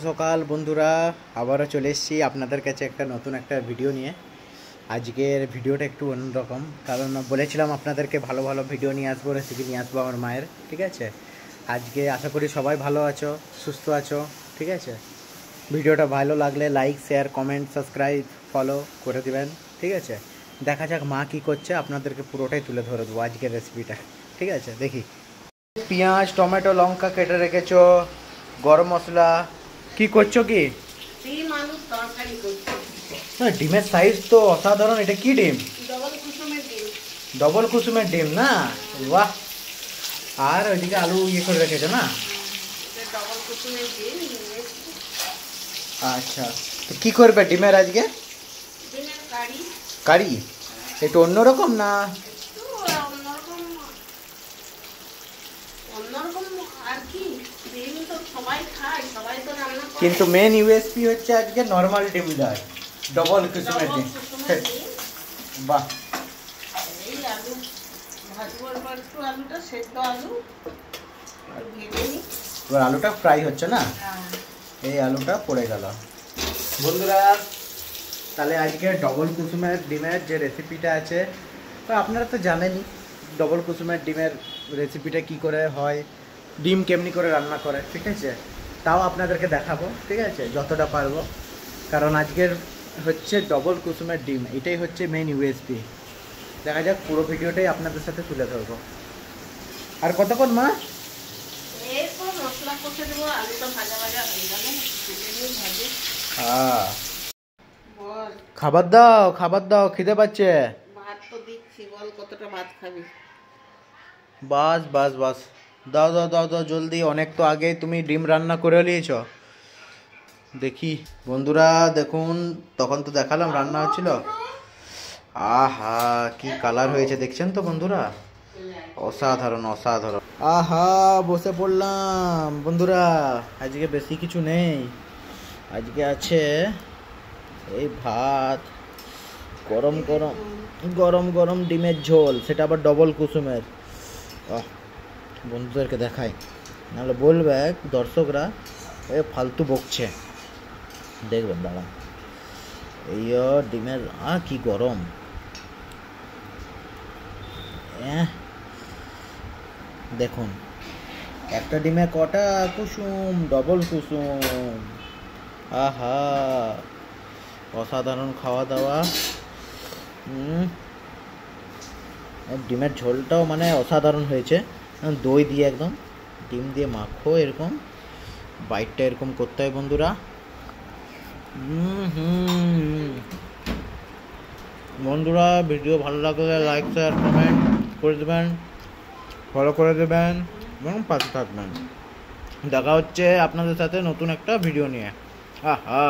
সকাল বন্ধুরা, আবারও চলে এসেছি আপনাদের কাছে নতুন একটা ভিডিও নিয়ে। আজকের ভিডিওটা একটু অন্যরকম, কারণ বলেছিলাম আপনাদেরকে ভালো ভালো ভিডিও নিয়ে আসবো, রেসিপি নিয়ে আসবো আমার মায়ের। ঠিক আছে, আজকে আশা করি সবাই ভালো আছো, সুস্থ আছো। ঠিক আছে, ভিডিওটা ভালো লাগলে like, share, comment, subscribe, follow করে দিবেন। ঠিক আছে, দেখা যাক মা কী করছে, আপনাদেরকে পুরোটাই তুলে ধরে দেবো আজকের রেসিপিটা। ঠিক আছে, দেখি। পেঁয়াজ, টমেটো, লঙ্কা কেটে রেখেছো, গরম মশলা। কি করছো কি? ডিমের সাইজ তো অসাধারণ। এটা কি ডিম? ডবল কুসুমের ডিম না? বাহ। আর ওইদিকে আলু করে রেখেছো না? আচ্ছা, তো কি করবে ডিমের আজকে? কারি? একটু অন্যরকম না? কিন্তু মেন ইউএসপি হচ্ছে আজকে নর্মাল ডিম নয়, ডবল কুসুমের ডিম। বাহ। এবার আলুটা ফ্রাই হচ্ছে না? এই আলুটা পড়ে গেল বন্ধুরা। তাহলে আজকে ডবল কুসুমের ডিমের যে রেসিপিটা আছে, তো আপনারা তো জানেনই ডবল কুসুমের ডিমের রেসিপিটা কি করে হয়, ডিম কেমনি করে রান্না করে। ঠিক আছে, তাও আপনাদেরকে দেখাবো। ঠিক আছে, যতটা পারবো, কারণ আজকের হচ্ছে ডবল কুসুমের ডিম, এটাই হচ্ছে মেন ইউএসপি। দেখা যাক, পুরো ভিডিওটাই আপনাদের সাথে তুলে ধরবো। আর কতক্ষণ মা? খাবার দাও, খাবার দাও, খিদে পাচ্ছে। বাস বাস বাস, দাও দাও দাও দাও জলদি। অনেক তো আগে তুমি ডিম রান্না করে নিয়েছ। দেখি বন্ধুরা, দেখুন, তখন তো দেখালাম রান্না হচ্ছিল। আহা, কি কালার হয়েছে দেখছেন তো বন্ধুরা, অসাধারণ অসাধারণ। আহা, বসে পড়লাম বন্ধুরা। আজকে বেশি কিছু নেই, আজকে আছে এই ভাত, গরম গরম গরম গরম ডিমের ঝোল, সেটা আবার ডবল কুসুমের। বন্ধুদেরকে দেখাই, নাহলে বলবে দর্শকরা এ ফালতু বকছে। দেখবেন দাঁড়া, এই ডিমের কি গরম। দেখুন, একটা ডিমে কটা কুসুম, ডবল কুসুম। আহা, অসাধারণ খাওয়া দাওয়া। ডিমের ঝোলটাও মানে অসাধারণ হয়েছে। দই দিয়ে একদম ডিম দিয়ে মাখো, এরকম বাইটটা এরকম করতে হয় বন্ধুরা। বন্ধুরা, ভিডিও ভালো লাগলে লাইক, শেয়ার, কমেন্ট করে দেবেন, ফলো করে দেবেন এবং পাশে থাকবেন। দেখা হচ্ছে আপনাদের সাথে নতুন একটা ভিডিও নিয়ে। আহা।